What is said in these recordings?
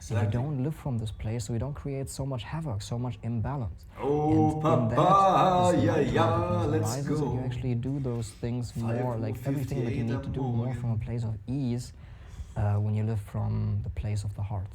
If you don't live from this place, so you don't create so much havoc, so much imbalance. Oh, and papa, in that, yeah, this yeah, lightheartedness let's arises, and you go. actually do those things more, like everything that you need to do more from a place of ease when you live from the place of the heart.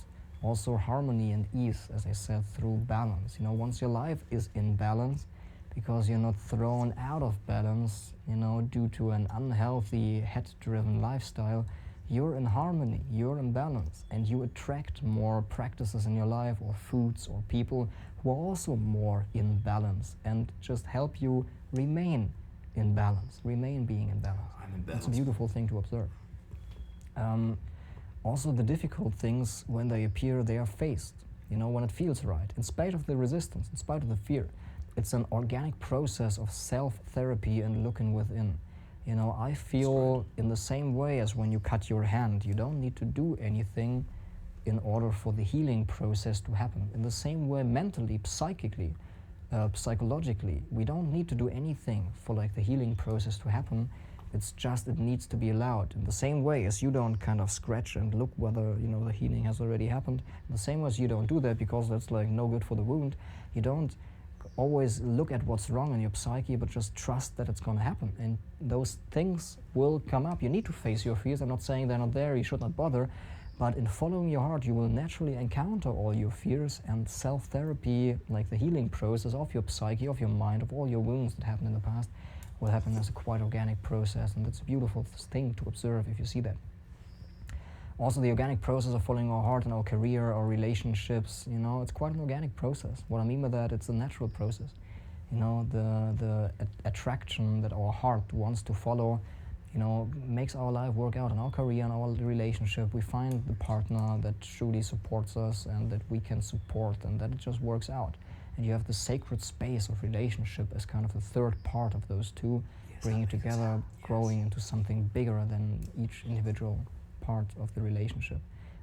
Also harmony and ease, as I said, through balance. You know, once your life is in balance, because you're not thrown out of balance, you know, due to an unhealthy head-driven lifestyle, you're in harmony, you're in balance, and you attract more practices in your life or foods or people who are also more in balance and just help you remain in balance, remain being in balance. I'm in balance. It's a beautiful thing to observe. Also, the difficult things, when they appear, they are faced, you know, when it feels right, in spite of the resistance, in spite of the fear. It's an organic process of self-therapy and looking within. You know, I feel in the same way as when you cut your hand, you don't need to do anything in order for the healing process to happen. In the same way, mentally, psychically, psychologically, we don't need to do anything for like the healing process to happen. It's just, it needs to be allowed. In the same way as you don't kind of scratch and look whether, you know, the healing has already happened, in the same way as you don't do that because that's like no good for the wound, you don't always look at what's wrong in your psyche, but just trust that it's going to happen. And those things will come up. You need to face your fears. I'm not saying they're not there, you should not bother, but in following your heart, you will naturally encounter all your fears, and self-therapy, like the healing process of your psyche, of your mind, of all your wounds that happened in the past, will happen as a quite organic process, and it's a beautiful thing to observe if you see that. Also, the organic process of following our heart in our career, our relationships, you know, it's quite an organic process. What I mean by that, it's a natural process. You know, the attraction that our heart wants to follow, you know, makes our life work out in our career and our relationship. We find the partner that truly supports us and that we can support, and that it just works out. And you have the sacred space of relationship as kind of the third part of those two, bringing it together, growing into something bigger than each individual part of the relationship.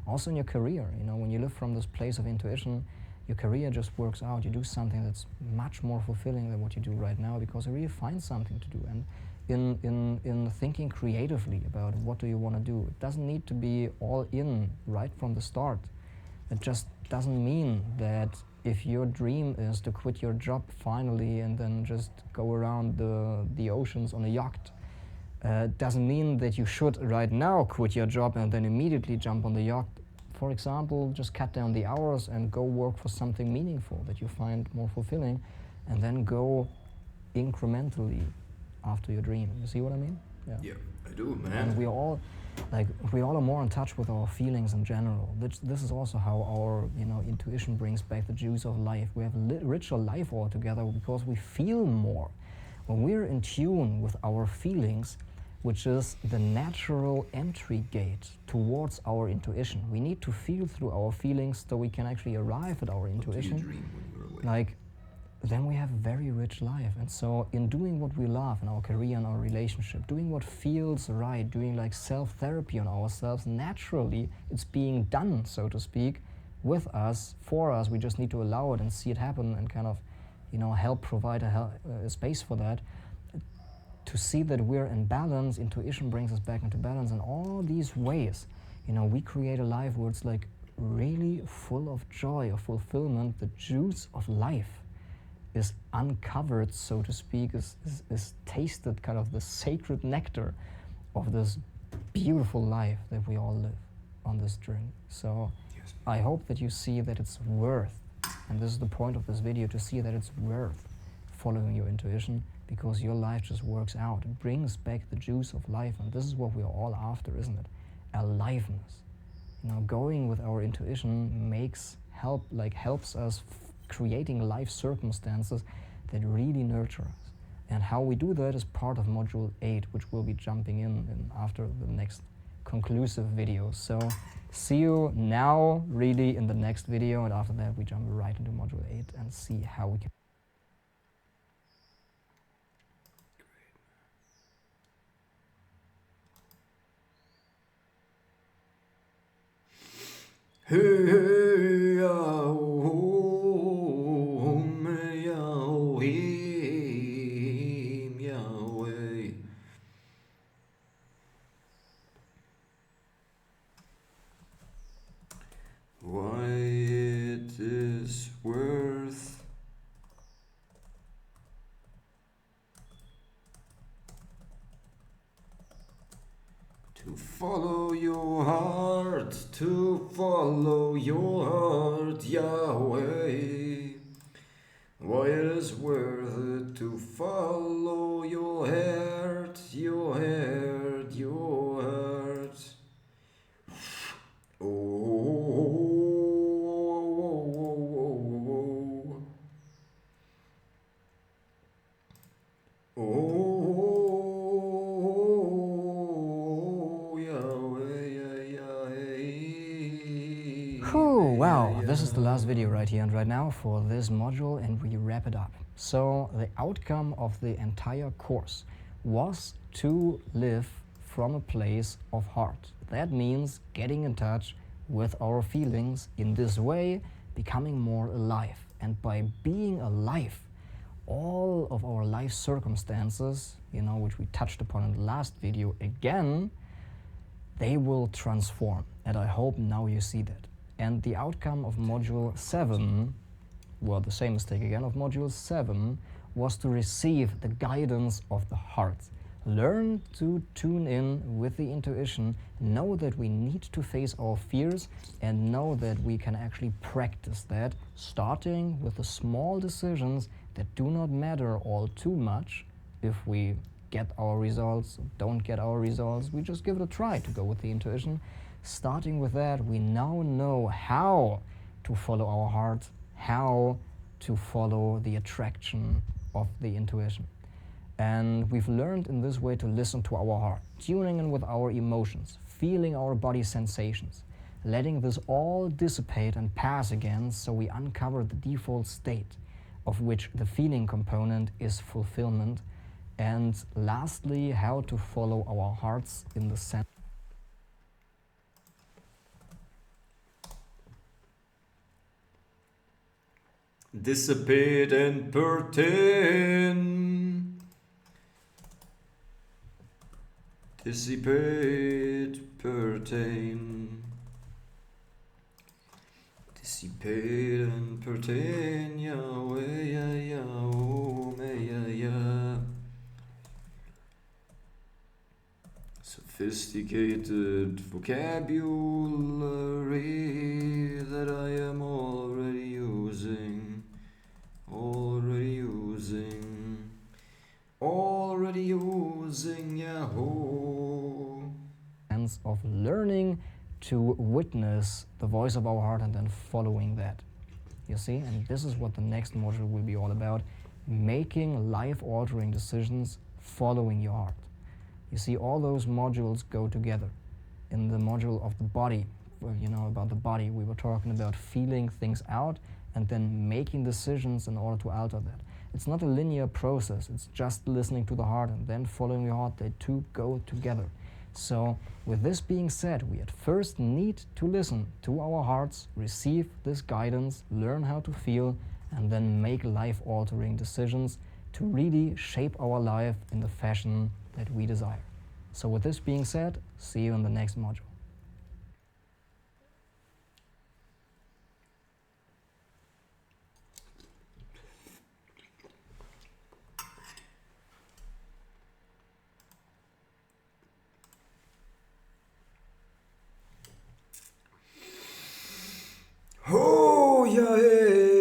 Also in your career, you know, when you live from this place of intuition, your career just works out. You do something that's much more fulfilling than what you do right now, because you really find something to do. And in thinking creatively about what do you want to do, it doesn't need to be all in right from the start. It just doesn't mean that if your dream is to quit your job finally and then just go around the oceans on a yacht, doesn't mean that you should right now quit your job and then immediately jump on the yacht. For example, just cut down the hours and go work for something meaningful that you find more fulfilling, and then go incrementally after your dream. You see what I mean? Yeah, I do, man. And we all are more in touch with our feelings in general. This is also how our, you know, intuition brings back the juice of life. We have a richer life altogether because we feel more. When we're in tune with our feelings, which is the natural entry gate towards our intuition. We need to feel through our feelings so we can actually arrive at our intuition. What do you dream when you're awake? Like, then we have a very rich life. And so in doing what we love in our career and our relationship, doing what feels right, doing like self-therapy on ourselves, naturally it's being done, so to speak, with us, for us. We just need to allow it and see it happen and kind of, you know, help provide a space for that. To see that we're in balance, intuition brings us back into balance, and all these ways, you know, we create a life where it's like really full of joy, of fulfillment. The juice of life is uncovered, so to speak, is tasted, kind of the sacred nectar of this beautiful life that we all live on this journey. So Yes. I hope that you see that it's worth, and this is the point of this video, to see that it's worth following your intuition, because your life just works out. It brings back the juice of life, and this is what we're all after, isn't it? Aliveness. You know, going with our intuition helps us creating life circumstances that really nurture us. And how we do that is part of Module 8, which we'll be jumping in after the next conclusive video. So see you now really in the next video, and after that we jump right into Module 8 and see how we can Hey, hey, ya, oh, me, ya, oh, him, Yahweh. Why follow your heart, to follow your heart, Yahweh. Why it is worth it to follow your heart, your heart, your heart. Oh, Whew, wow, this is the last video right here and right now for this module, and we wrap it up. So the outcome of the entire course was to live from a place of heart. That means getting in touch with our feelings, in this way becoming more alive. And by being alive, all of our life circumstances, which we touched upon in the last video again, they will transform. And I hope now you see that. And the outcome of module 7, well, the same mistake again of module 7, was to receive the guidance of the heart. Learn to tune in with the intuition, know that we need to face our fears, and know that we can actually practice that, starting with the small decisions that do not matter all too much. If we get our results, don't get our results, we just give it a try to go with the intuition. Starting with that, we now know how to follow our heart, how to follow the attraction of the intuition. And we've learned in this way to listen to our heart, tuning in with our emotions, feeling our body sensations, letting this all dissipate and pass again, so we uncover the default state, of which the feeling component is fulfillment. And lastly, how to follow our hearts in the sense. Dissipate and pertain. Dissipate, pertain. Dissipate and pertain, Yahweh, Yahweh. Sophisticated vocabulary that I am already using. Already using Yahoo. Sense of learning to witness the voice of our heart and then following that. You see, and this is what the next module will be all about: making life-altering decisions, following your heart. You see, all those modules go together. In the module of the body, about the body, we were talking about feeling things out and then making decisions in order to alter that. It's not a linear process, it's just listening to the heart and then following your heart. They two go together. So with this being said, we at first need to listen to our hearts, receive this guidance, learn how to feel, and then make life-altering decisions to really shape our life in the fashion that we desire. So with this being said, see you in the next module. Oh yeah,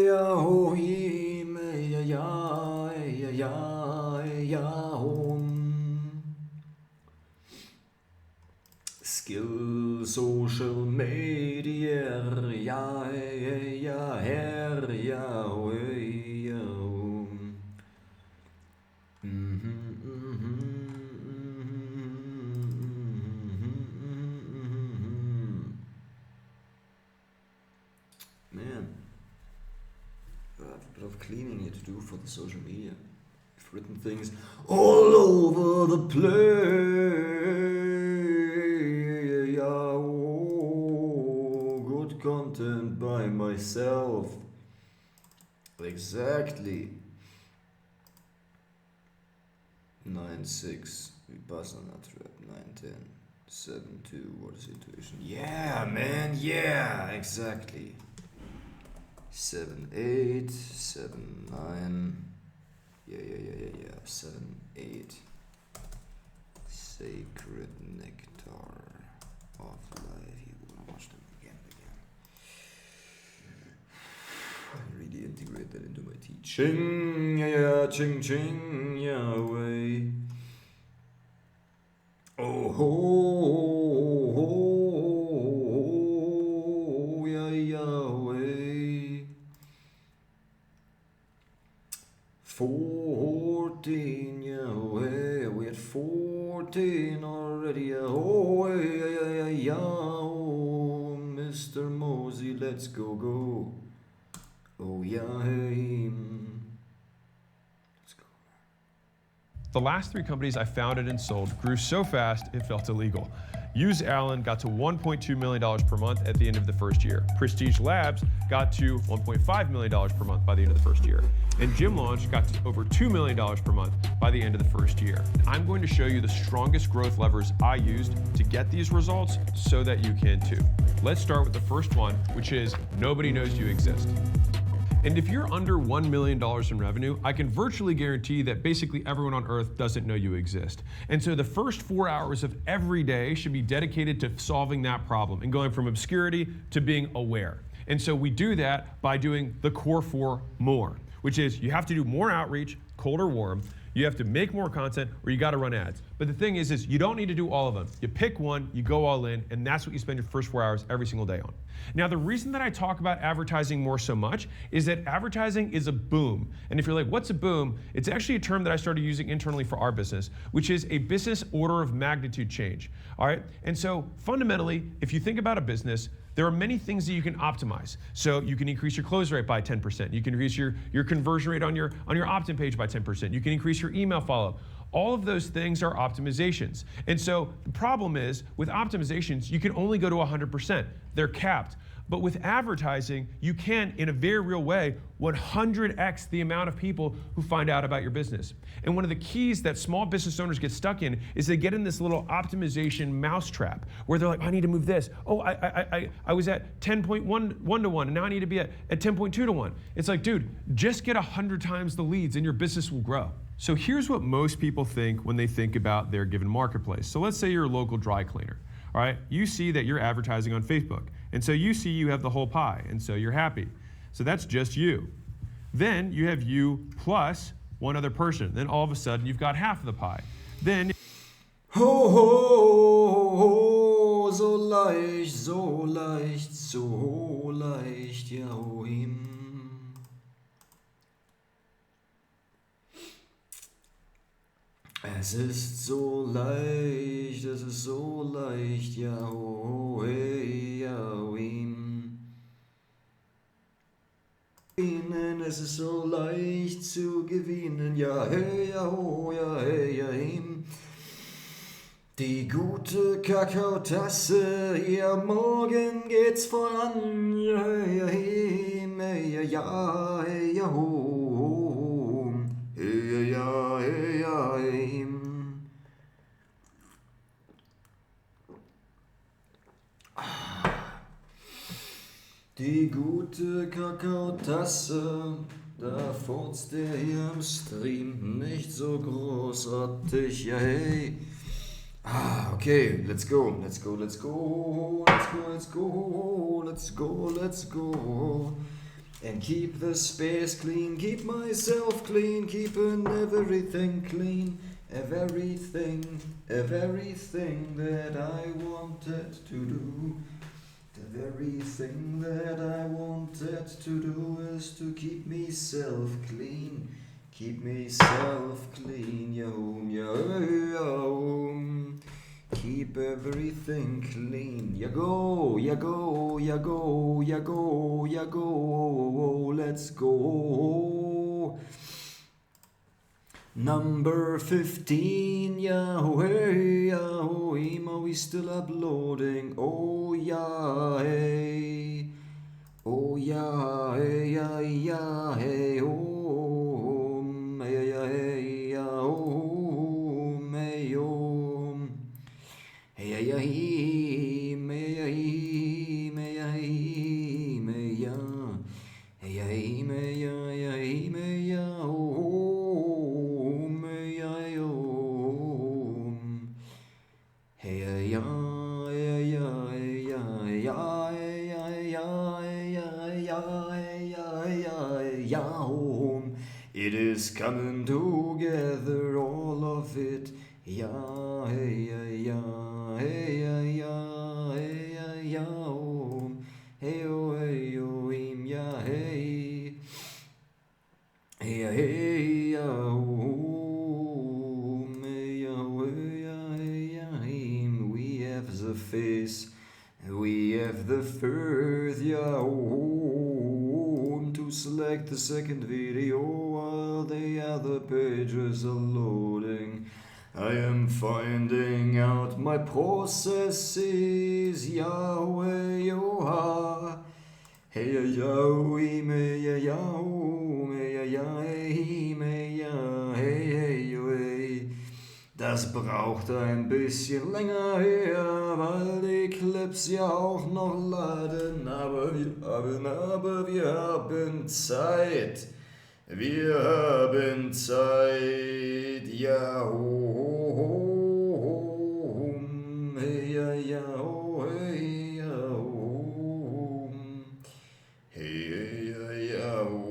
yeah, oh yeah, yeah. Skill social media, yeah, Herr, yeah. Man, I have a bit of cleaning here to do for the social media. I've written things all over the place. Oh, good content by myself. Exactly. 9-6. Vipassana trap. 9-10. 7-2. What is intuition? Yeah, man. Yeah, exactly. 7-8. 7-9. Yeah. 7-8. Sacred nectar. Ching, yeah, ching, ching, Yahweh. Oh, ho, ho, ho, yeah, Yahweh. 14, Yahweh. We had 14 already, Yahweh, yeah, yeah, oh, Mr. Mosey, let's go, go. Oh, yeah, hey. Let's go. The last 3 companies I founded and sold grew so fast it felt illegal. Use Allen got to $1.2 million per month at the end of the first year. Prestige Labs got to $1.5 million per month by the end of the first year. And Gym Launch got to over $2 million per month by the end of the first year. I'm going to show you the strongest growth levers I used to get these results so that you can too. Let's start with the first one, which is nobody knows you exist. And if you're under $1 million in revenue, I can virtually guarantee that basically everyone on earth doesn't know you exist. And so the first 4 hours of every day should be dedicated to solving that problem and going from obscurity to being aware. And so we do that by doing the core 4 more, which is you have to do more outreach, cold or warm, you have to make more content, or you got to run ads. But the thing is you don't need to do all of them. You pick one, you go all in, and that's what you spend your first 4 hours every single day on. Now, the reason that I talk about advertising more so much is that advertising is a boom. And if you're like, what's a boom? It's actually a term that I started using internally for our business, which is a business order of magnitude change. All right? And so fundamentally, if you think about a business, there are many things that you can optimize. So you can increase your close rate by 10%. You can increase your conversion rate on your opt-in page by 10%. You can increase your email follow-up. All of those things are optimizations. And so the problem is with optimizations, you can only go to 100%. They're capped. But with advertising, you can, in a very real way, 100x the amount of people who find out about your business. And one of the keys that small business owners get stuck in is they get in this little optimization mousetrap where they're like, I need to move this. Oh, I was at 10.1 to 1, and now I need to be at 10.2 to 1. It's like, dude, just get 100 times the leads and your business will grow. So here's what most people think when they think about their given marketplace. So let's say you're a local dry cleaner. All right, you see that you're advertising on Facebook. And so you see you have the whole pie, and so you're happy. So that's just you. Then you have you plus one other person. Then all of a sudden you've got half of the pie. Then Ho, ho, ho, so leicht, so leicht, so leicht, Jahoim. Es ist so leicht, Yahweh, Yahweh. Es ist so leicht zu gewinnen, Yahweh, Yahweh, Yahweh. Die gute Kakaotasse, ja, morgen geht's voran, Yahweh, Yahweh, Yahweh, Yahweh. Die gute Kakaotasse, da furzt der hier im Stream nicht so großartig, ja hey. Okay, let's go. And keep the space clean, keep myself clean, keeping everything clean, everything that I wanted to do. The very thing that I wanted to do is to keep myself clean, Yahoo, Yahoo. Keep everything clean. Ya go, let's go. Number 15, Yahweh, are we still uploading? Oh, yeah, oh, yeah, yeah, yeah, hey, oh, yeah, yeah, yeah, oh, hey, oh, hey, yeah, is coming together, all of it. Yeah, hey, yeah, hey, yeah, hey, yeah, oh, hey, oh, hey, oh, yeah, hey, hey, hey, yeah, oh, hey, yeah, we have the face, we have the first, yeah, to select the second video while the other pages are loading. I am finding out my processes, Yahweh, Yoha. Hey, Yahweh, me, Yahweh, Yahweh, me, hey, hey, hey. Das braucht ein bisschen länger her, weil die Clips ja auch noch laden. Aber wir haben Zeit. Wir haben Zeit. Ja, ho, ho, ho, hey, ja, ja, ho, hey, ja, ho, hey, ja, ja, ho,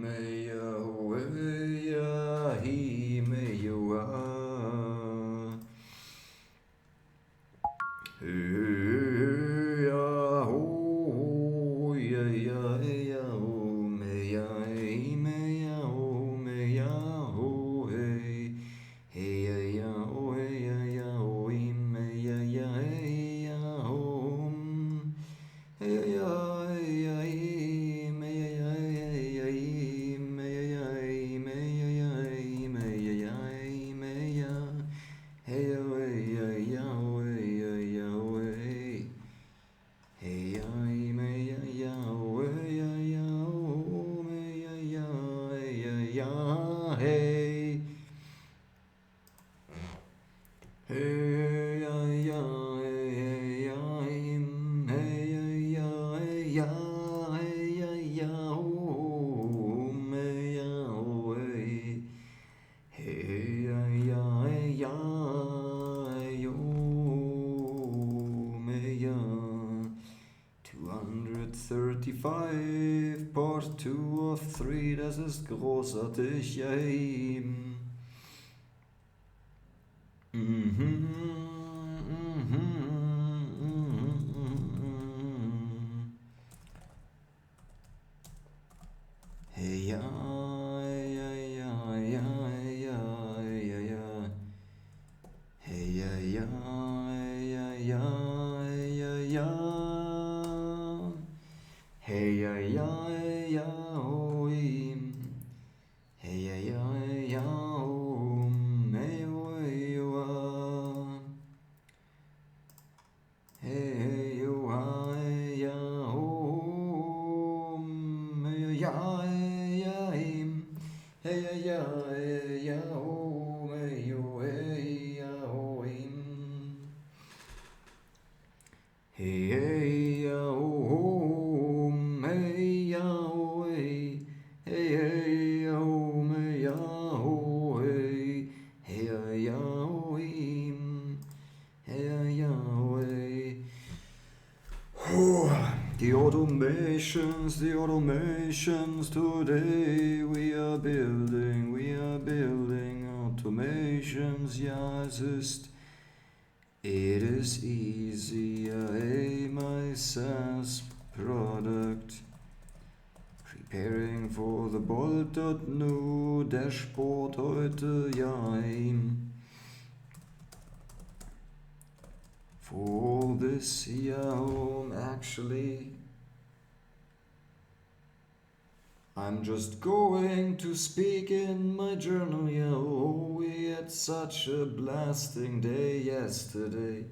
hey, ja, ho, hey, ja, hi, me, yo, hey, ja, ho, ja, ja, ja, ho, me, ja, hey, me, ja, ho, me, ja, ho, hey, hey, ja, ja, ho, hey, ja, ja, ho, me, ja, ja, hey, ja, ho, hey, ja, hey, ja, hey, me, ja, ja, hey, ja, me, ja, ja, hey, me, ja, ja, hey, me, ja, ja, hey, me, ja, hey, ja, hey, ja, ja, ho, hey, ja, ja, ho, hey. Hey, ya, me, ya, ya, oh, hey, ya, ya, oh, me, ya, ya, hey, ya, ya, hey. Hey, ya, ya, hey, hey, ya, hey, ya, ya, hey, ya, hey, ya, ya, oh, me, ya, oh, hey. Hey, ya, ya, hey, ya, hey, oh, me, ya. 235, Part 2 of 3, das ist großartig, yay. Hey, ja, ja, ja, ja, ja, ja, ja. Hey, ja, ja, ja, ja, ja, ja. Hey, ja, ja, ja, oh, hey, ja, ja, ja, oh, hey, oh, hey, oh, hey, hey, oh, hey, ja, oh, hey, ja, ja, hey, ja, ja, ja, oh, hey, oh, hey, ja, oh, hey, hey, ya, oh, hey, ya, oh, hey, hey, hey, ya, oh, me, ya, oh, hey, hey, ya, oh, hey, ya, oh, hey. The automations, today we are building automations, ja, it is easy, my SaaS product. Preparing for the bold.new dashboard heute, ja, for this, yeah, actually, I'm just going to speak in my journal, yeah, we had such a blasting day yesterday.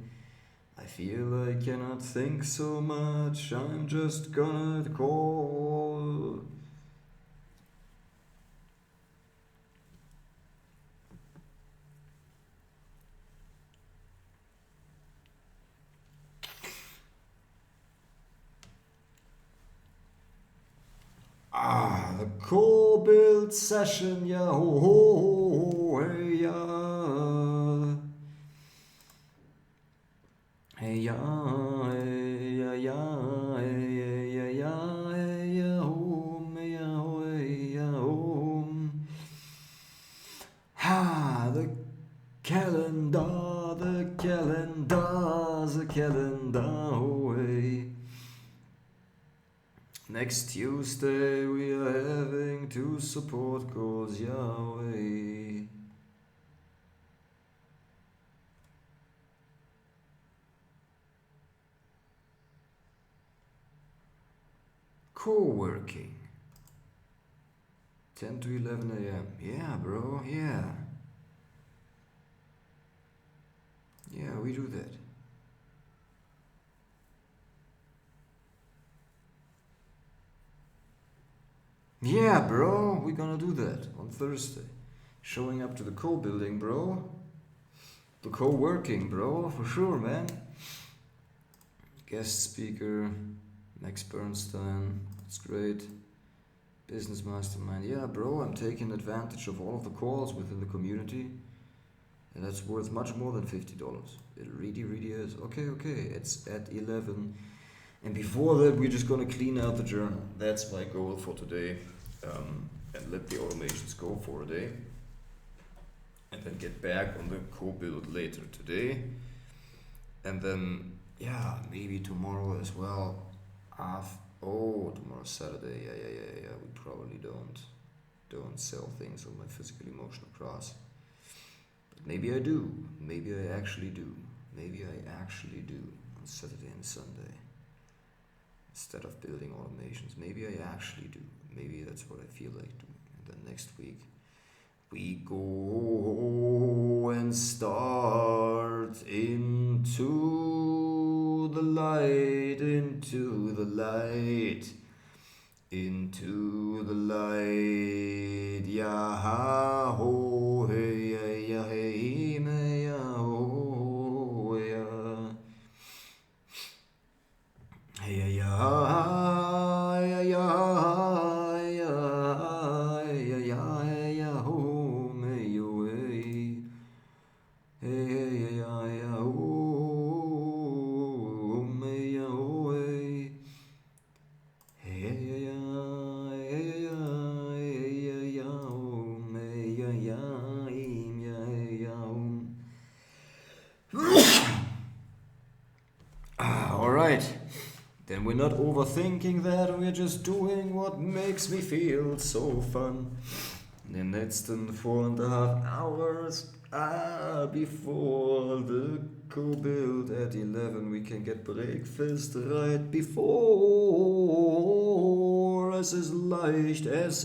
I feel I cannot think so much, I'm just gonna call. The core build session, yeah, ho, ho, ho, hey, yeah. Hey, yeah, hey, yeah, yeah, hey, yeah, yeah, hey, yeah, ho, me, yeah, ho, hey, yeah, ho. next Tuesday we are having 2 support calls, Yahweh. Co-working. 10 to 11 a.m. Yeah, bro, yeah. Yeah, we do that. Yeah, bro, we're gonna do that on Thursday. Showing up to the co-building, bro. The co-working, bro, for sure, man. Guest speaker, Max Bernstein, it's great. Business mastermind, yeah, bro, I'm taking advantage of all of the calls within the community. And that's worth much more than $50. It really, really is. Okay, it's at 11. And before that, we're just gonna clean out the journal. That's my goal for today. And let the automations go for a day. And then get back on the co-build later today. And then, yeah, maybe tomorrow as well. Tomorrow's Saturday. Yeah. We probably don't sell things on my physical emotional cross. But maybe I do. Maybe I actually do. On Saturday and Sunday. Instead of building automations. Maybe I actually do. Maybe that's what I feel like doing. And then next week we go and start into the light, into the light, Yah-ho, hey, ya, hey, me, ya-ho, ya. Hey, ya, ya, ya, ya, ho, me, yo, hey. Hey, ya, ya, ho, me, ya, ho, hey. Hey, ya, ya, ya, ho, me, ya, ya, all right. Then we're not overthinking that, we're just doing what makes me feel so fun. The next 4.5 hours before the co-build at 11, we can get breakfast right before. Es ist leicht. Es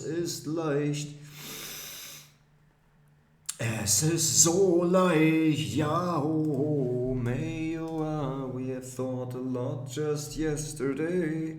ist so leicht, ja, oh, we have thought a lot just yesterday.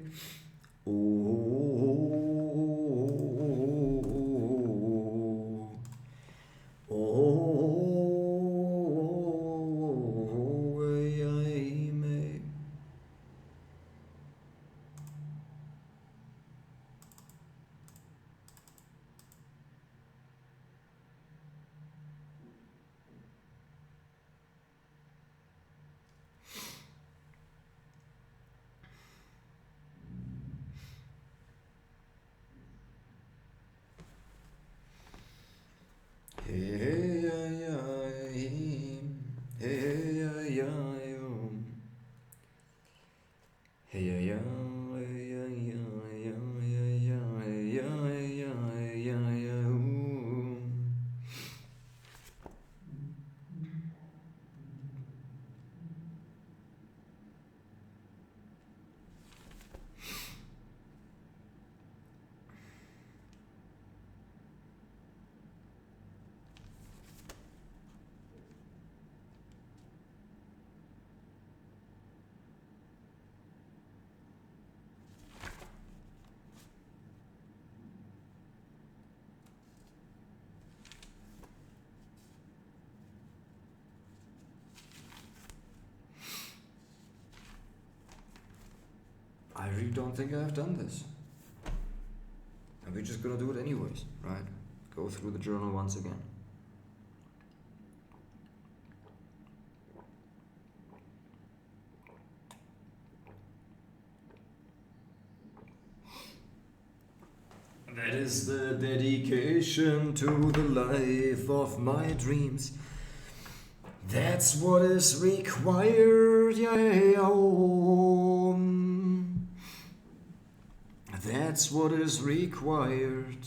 I really don't think I've done this. And we're just gonna do it anyways, right? Go through the journal once again. That is the dedication to the life of my dreams. That's what is required, yeah. That's what is required.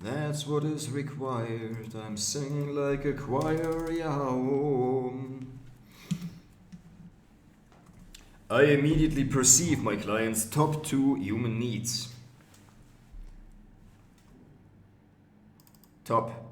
That's what is required. I'm singing like a choir, yeah. I immediately perceive my client's top 2 human needs. Top.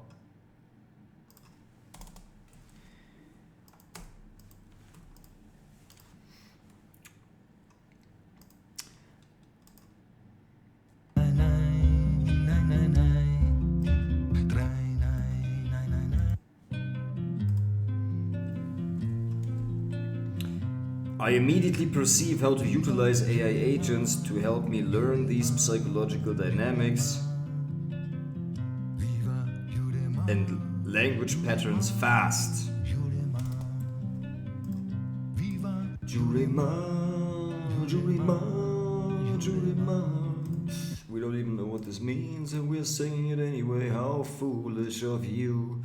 I immediately perceive how to utilize AI agents to help me learn these psychological dynamics and language patterns fast. We don't even know what this means and we're singing it anyway. How foolish of you.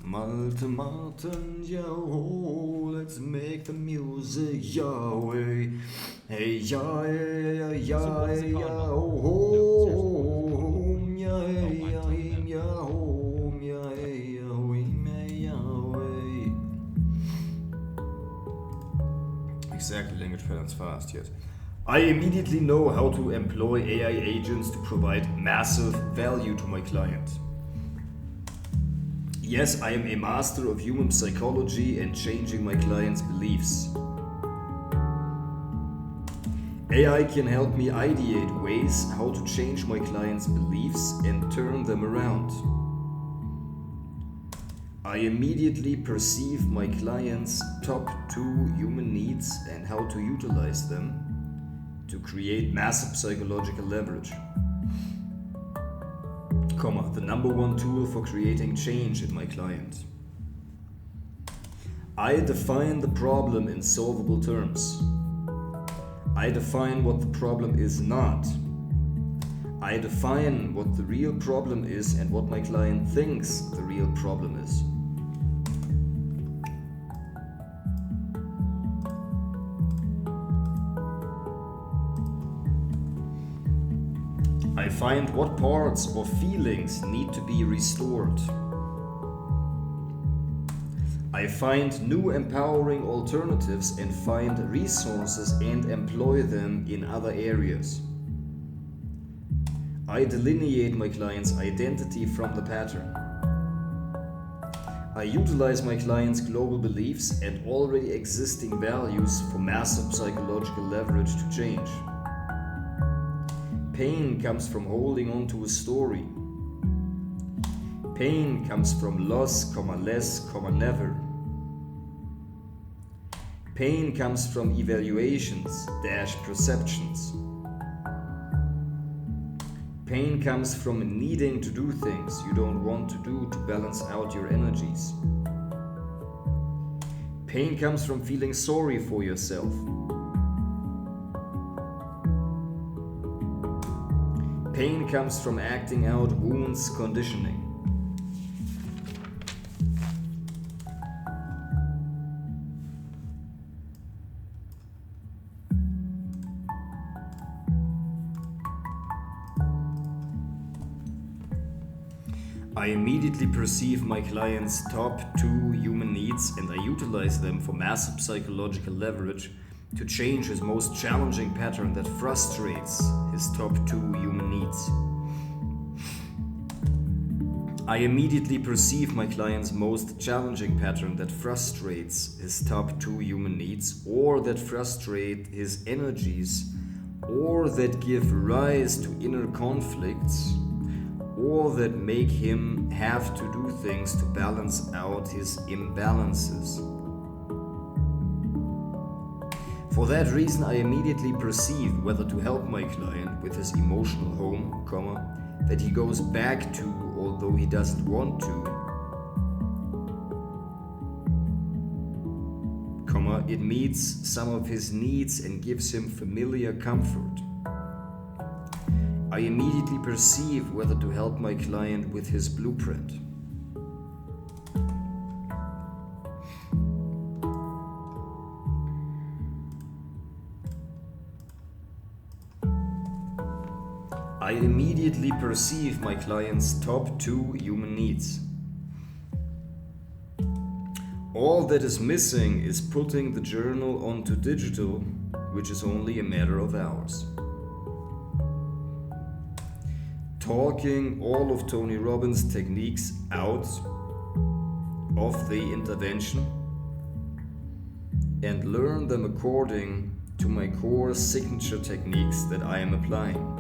Malte, Martin, yo, let's make the music, Yahweh. Hey, yeah, yeah, yeah, yeah, oh, yeah, yeah, yeah, oh, yeah, Yahweh. Exactly, language patterns fast, yes. I immediately know how to employ AI agents to provide massive value to my client. Yes, I am a master of human psychology and changing my clients' beliefs. AI can help me ideate ways how to change my clients' beliefs and turn them around. I immediately perceive my clients' top 2 human needs and how to utilize them to create massive psychological leverage. The number 1 tool for creating change in my client. I define the problem in solvable terms. I define what the problem is not. I define what the real problem is and what my client thinks the real problem is. I find what parts or feelings need to be restored. I find new empowering alternatives and find resources and employ them in other areas. I delineate my client's identity from the pattern. I utilize my client's global beliefs and already existing values for massive psychological leverage to change. Pain comes from holding on to a story. Pain comes from loss, less, never. Pain comes from evaluations, perceptions. Pain comes from needing to do things you don't want to do to balance out your energies. Pain comes from feeling sorry for yourself. Pain comes from acting out wounds conditioning. I immediately perceive my client's top 2 human needs and I utilize them for massive psychological leverage to change his most challenging pattern that frustrates his top 2 human needs. I immediately perceive my client's most challenging pattern that frustrates his top 2 human needs, or that frustrate his energies, or that give rise to inner conflicts, or that make him have to do things to balance out his imbalances. For that reason, I immediately perceive whether to help my client with his emotional home, that he goes back to although he doesn't want to, it meets some of his needs and gives him familiar comfort. I immediately perceive whether to help my client with his blueprint. immediately perceive my client's top 2 human needs. All that is missing is putting the journal onto digital, which is only a matter of hours. Talking all of Tony Robbins' techniques out of the intervention and learn them according to my core signature techniques that I am applying.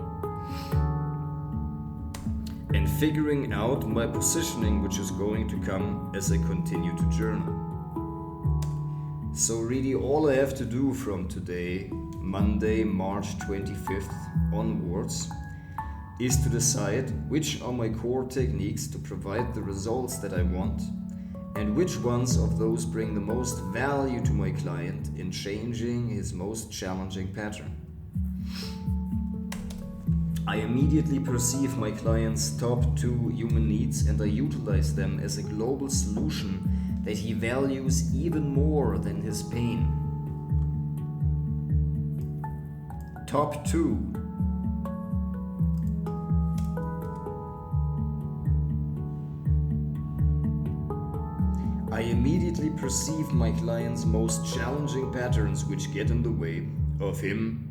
And figuring out my positioning, which is going to come as I continue to journal. So really all I have to do from today, Monday, March 25th onwards, is to decide which are my core techniques to provide the results that I want, and which ones of those bring the most value to my client in changing his most challenging pattern. I immediately perceive my client's top 2 human needs and I utilize them as a global solution that he values even more than his pain. Top 2. I immediately perceive my client's most challenging patterns which get in the way of him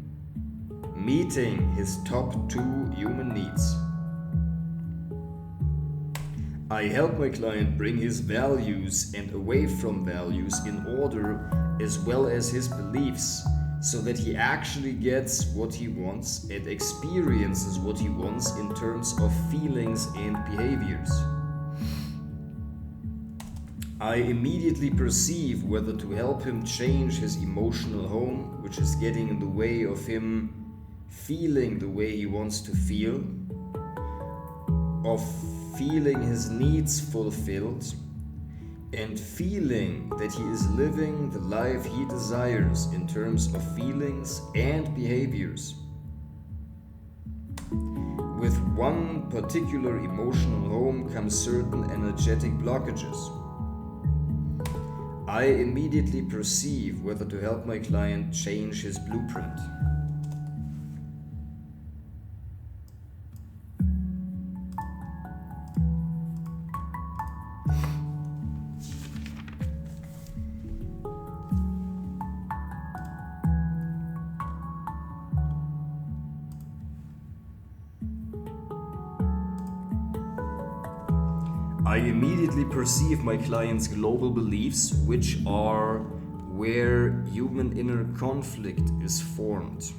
meeting his top 2 human needs. I help my client bring his values and away from values in order, as well as his beliefs, so that he actually gets what he wants and experiences what he wants in terms of feelings and behaviors. I immediately perceive whether to help him change his emotional home, which is getting in the way of him feeling the way he wants to feel, of feeling his needs fulfilled, and feeling that he is living the life he desires in terms of feelings and behaviors. With one particular emotional home comes certain energetic blockages. I immediately perceive whether to help my client change his blueprint. I immediately perceive my client's global beliefs, which are where human inner conflict is formed.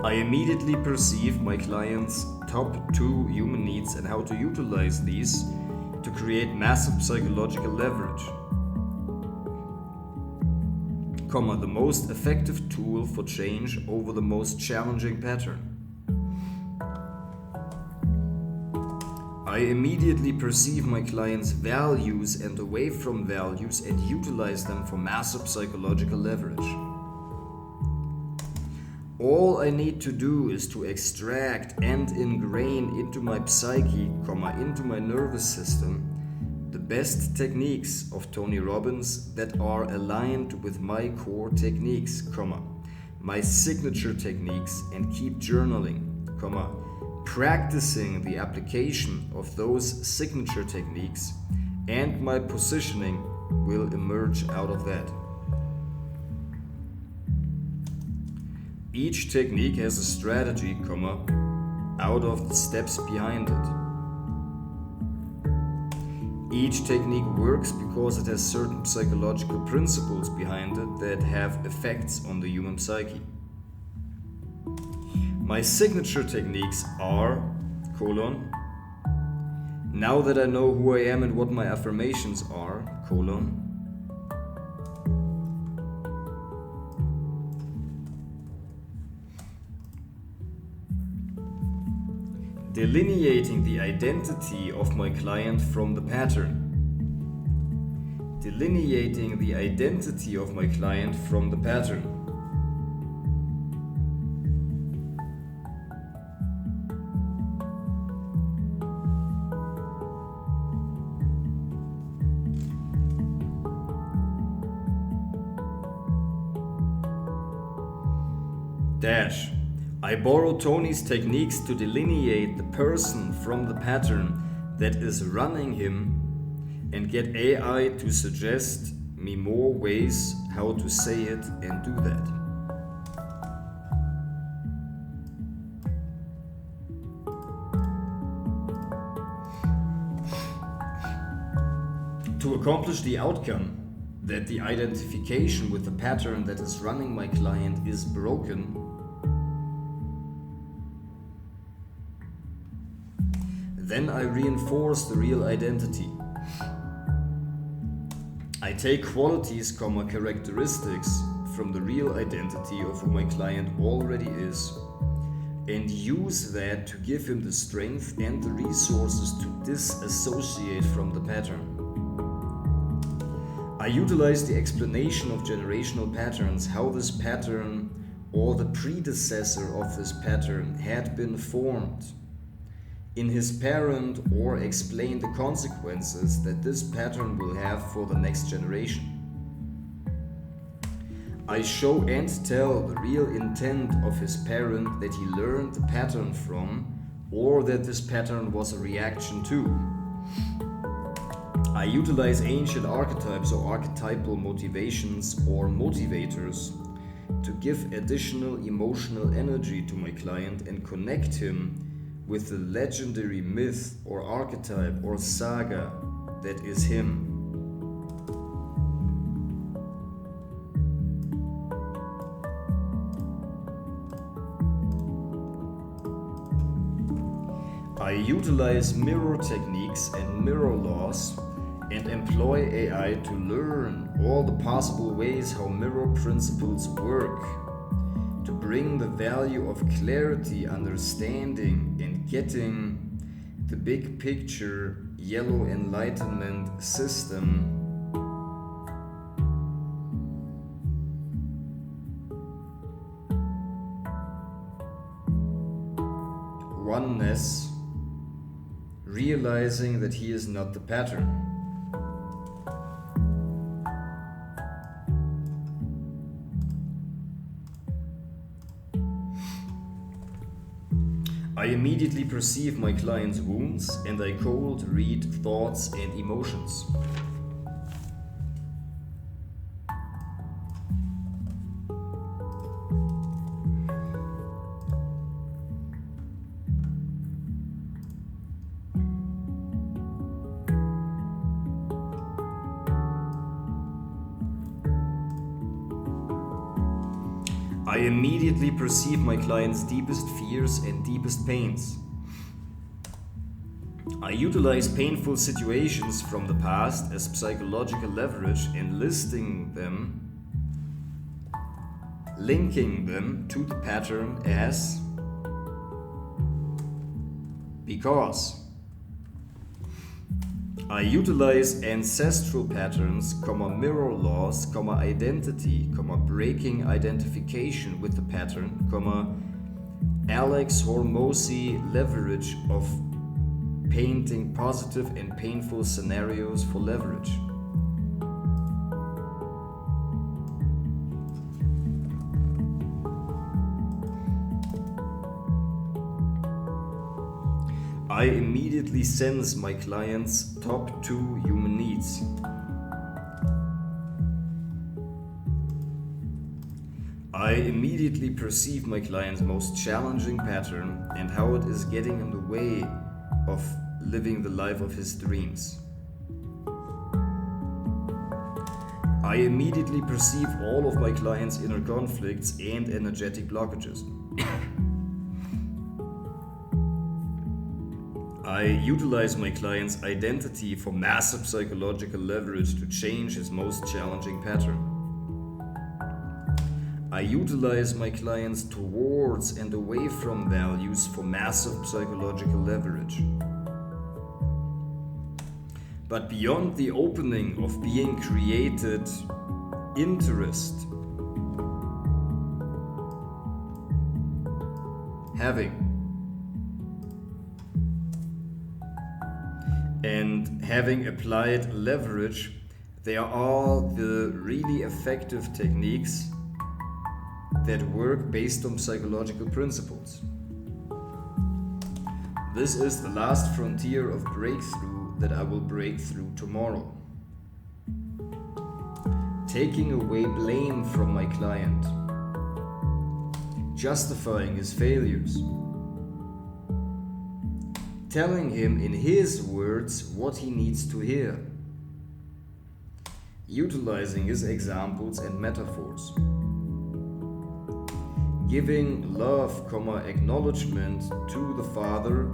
I immediately perceive my client's top 2 human needs and how to utilize these to create massive psychological leverage. The most effective tool for change over the most challenging pattern. I immediately perceive my client's values and away from values and utilize them for massive psychological leverage. All I need to do is to extract and ingrain into my psyche, into my nervous system, the best techniques of Tony Robbins that are aligned with my core techniques, my signature techniques, and keep journaling, practicing the application of those signature techniques, and my positioning will emerge out of that. Each technique has a strategy, out of the steps behind it. Each technique works because it has certain psychological principles behind it that have effects on the human psyche. My signature techniques are, now that I know who I am and what my affirmations are, delineating the identity of my client from the pattern. Delineating the identity of my client from the pattern. Dash. I borrow Tony's techniques to delineate the person from the pattern that is running him and get AI to suggest me more ways how to say it and do that. To accomplish the outcome that the identification with the pattern that is running my client is broken, then I reinforce the real identity. I take qualities, characteristics from the real identity of who my client already is and use that to give him the strength and the resources to disassociate from the pattern. I utilize the explanation of generational patterns, how this pattern or the predecessor of this pattern had been formed in his parent, or explain the consequences that this pattern will have for the next generation. I show and tell the real intent of his parent that he learned the pattern from, or that this pattern was a reaction to. I utilize ancient archetypes or archetypal motivations or motivators to give additional emotional energy to my client and connect him with the legendary myth or archetype or saga that is him. I utilize mirror techniques and mirror laws and employ AI to learn all the possible ways how mirror principles work, to bring the value of clarity, understanding, and getting the big picture yellow enlightenment system oneness, realizing that he is not the pattern. I immediately perceive my client's wounds and I cold read thoughts and emotions. I immediately perceive my client's deepest fears and deepest pains. I utilize painful situations from the past as psychological leverage and linking them to the pattern as because. I utilize ancestral patterns, mirror laws, identity, breaking identification with the pattern, Alex Hormozy leverage of painting positive and painful scenarios for leverage. I immediately sense my client's top 2 human needs. I immediately perceive my client's most challenging pattern and how it is getting in the way of living the life of his dreams. I immediately perceive all of my client's inner conflicts and energetic blockages. I utilize my client's identity for massive psychological leverage to change his most challenging pattern. I utilize my client's towards and away from values for massive psychological leverage. But beyond the opening of being created interest, having applied leverage, they are all the really effective techniques that work based on psychological principles. This is the last frontier of breakthrough that I will break through tomorrow. Taking away blame from my client, justifying his failures, telling him in his words what he needs to hear, utilizing his examples and metaphors, giving love, acknowledgement to the father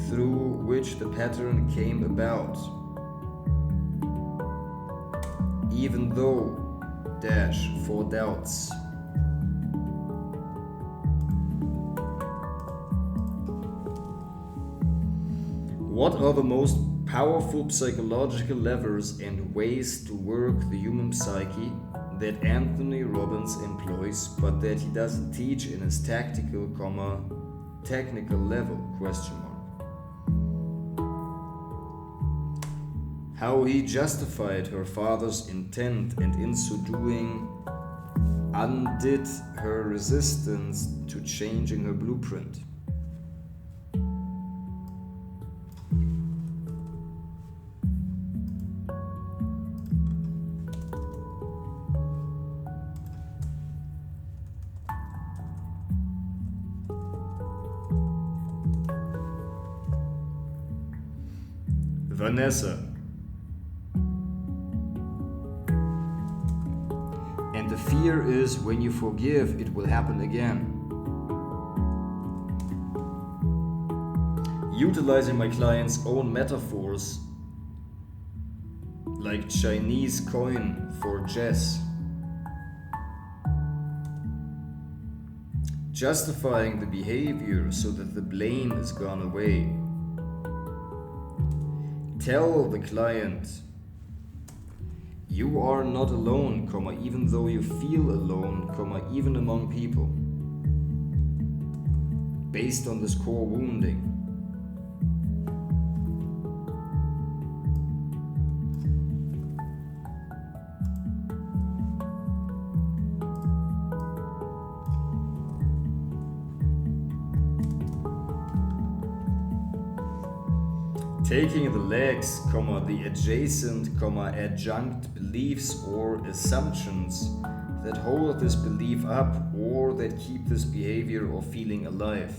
through which the pattern came about, even though for doubts. What are the most powerful psychological levers and ways to work the human psyche that Anthony Robbins employs, but that he doesn't teach in his tactical, technical level? How he justified her father's intent and in so doing undid her resistance to changing her blueprint. Vanessa. And the fear is when you forgive, it will happen again. Utilizing my client's own metaphors, like Chinese coin for chess. Justifying the behavior so that the blame is gone away. Tell the client, you are not alone, even though you feel alone, even among people. Based on this core wounding. Taking the legs, the adjacent, adjunct beliefs or assumptions that hold this belief up or that keep this behavior or feeling alive.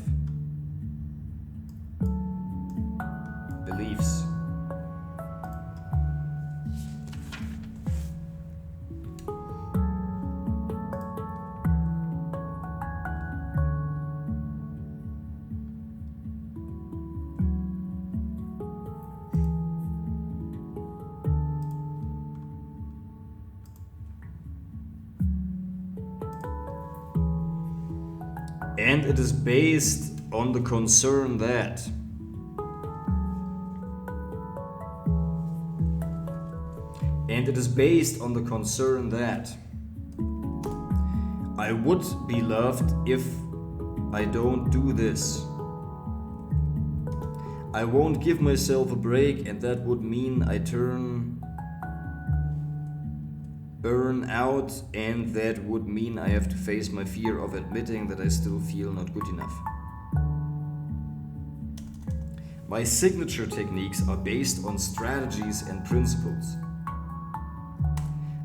Beliefs. And it is based on the concern that I would be loved if I don't do this. I won't give myself a break, and that would mean I burn out, and that would mean I have to face my fear of admitting that I still feel not good enough. My signature techniques are based on strategies and principles.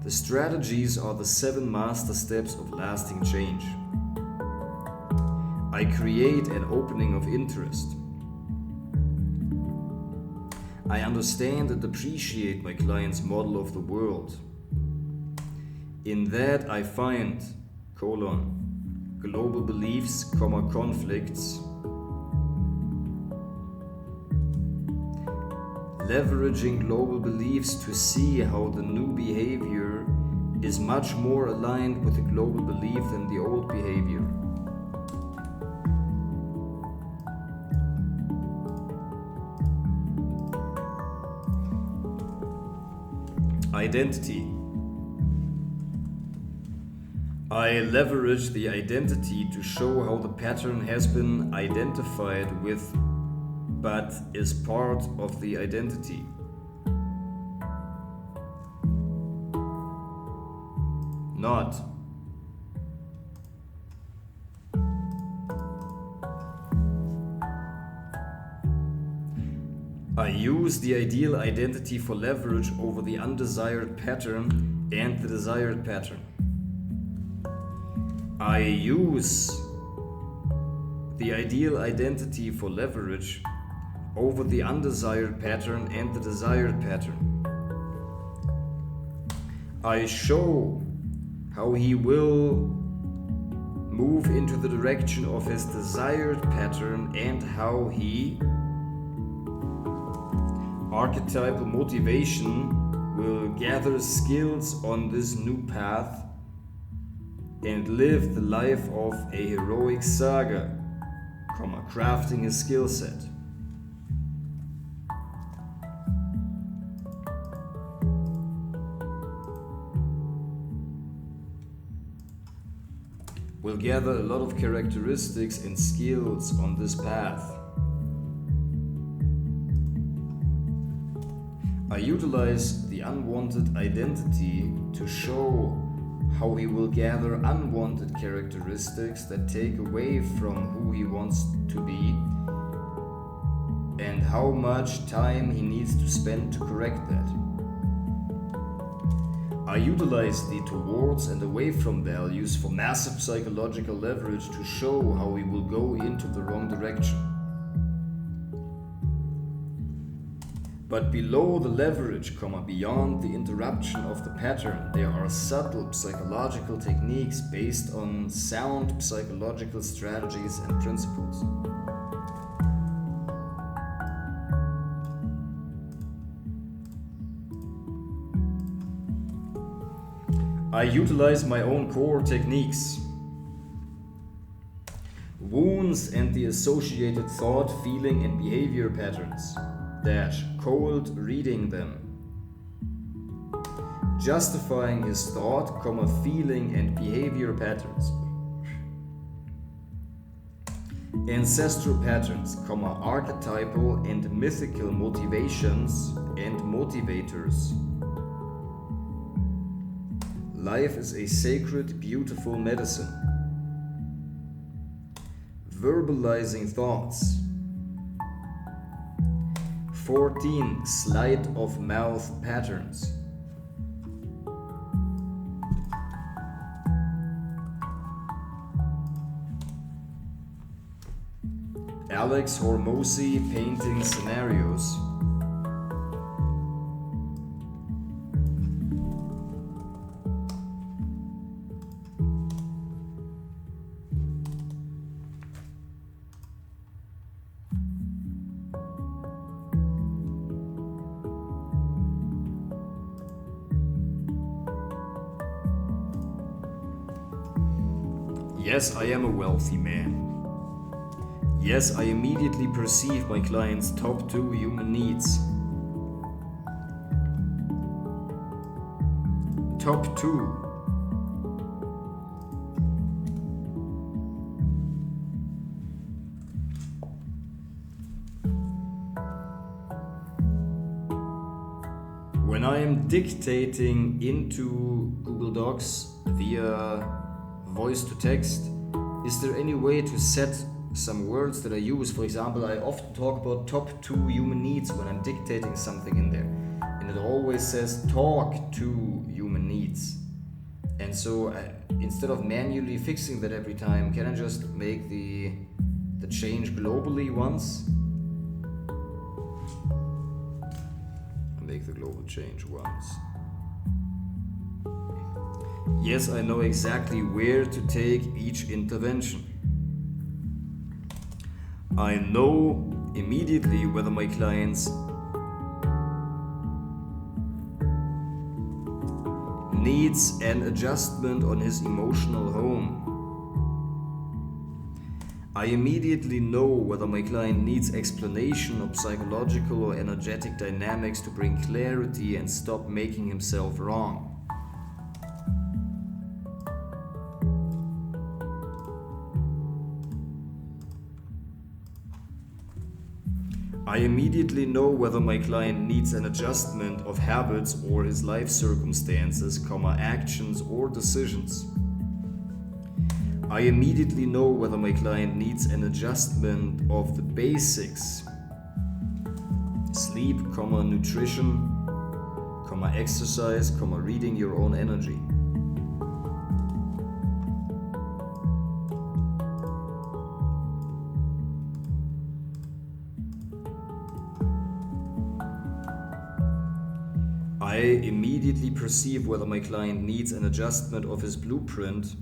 The strategies are the 7 master steps of lasting change. I create an opening of interest. I understand and appreciate my client's model of the world. In that I find, global beliefs, conflicts, leveraging global beliefs to see how the new behavior is much more aligned with the global belief than the old behavior. Identity. I leverage the identity to show how the pattern has been identified with, but is part of the identity. Not I use the ideal identity for leverage over the undesired pattern and the desired pattern. I use the ideal identity for leverage over the undesired pattern and the desired pattern. I show how he will move into the direction of his desired pattern and how he, archetypal motivation, will gather skills on this new path and live the life of a heroic saga, crafting his skill set. Will gather a lot of characteristics and skills on this path. I utilize the unwanted identity to show how he will gather unwanted characteristics that take away from who he wants to be and how much time he needs to spend to correct that. I utilize the towards and away from values for massive psychological leverage to show how he will go into the wrong direction. But below the leverage, beyond the interruption of the pattern, there are subtle psychological techniques based on sound psychological strategies and principles. I utilize my own core techniques. Wounds and the associated thought, feeling, and behavior patterns. Cold reading them. Justifying his thought, feeling, and behavior patterns. Ancestral patterns, archetypal and mythical motivations and motivators. Life is a sacred, beautiful medicine. Verbalizing thoughts. 14 sleight of mouth patterns. Alex Hormozi painting scenarios. Yes, I am a wealthy man. Yes, I immediately perceive my client's top 2 human needs. Top 2. When I am dictating into Google Docs via voice to text, is there any way to set some words that I use? For example, I often talk about top 2 human needs when I'm dictating something in there, and it always says talk to human needs. And so instead of manually fixing that every time, can I just make the change globally once? I make the global change once. Yes, I know exactly where to take each intervention. I know immediately whether my clients needs an adjustment on his emotional home. I immediately know whether my client needs explanation of psychological or energetic dynamics to bring clarity and stop making himself wrong. I immediately know whether my client needs an adjustment of habits or his life circumstances, actions or decisions. I immediately know whether my client needs an adjustment of the basics, sleep, nutrition, exercise, reading your own energy. I immediately perceive whether my client needs an adjustment of his blueprint,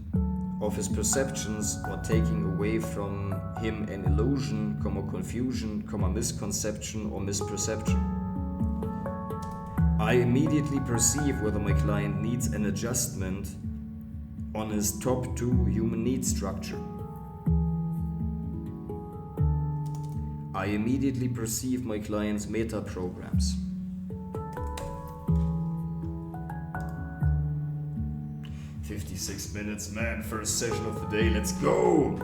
of his perceptions, or taking away from him an illusion, confusion, misconception or misperception. I immediately perceive whether my client needs an adjustment on his top 2 human needs structure. I immediately perceive my client's meta programs. "56 minutes, man, first session of the day, let's go!"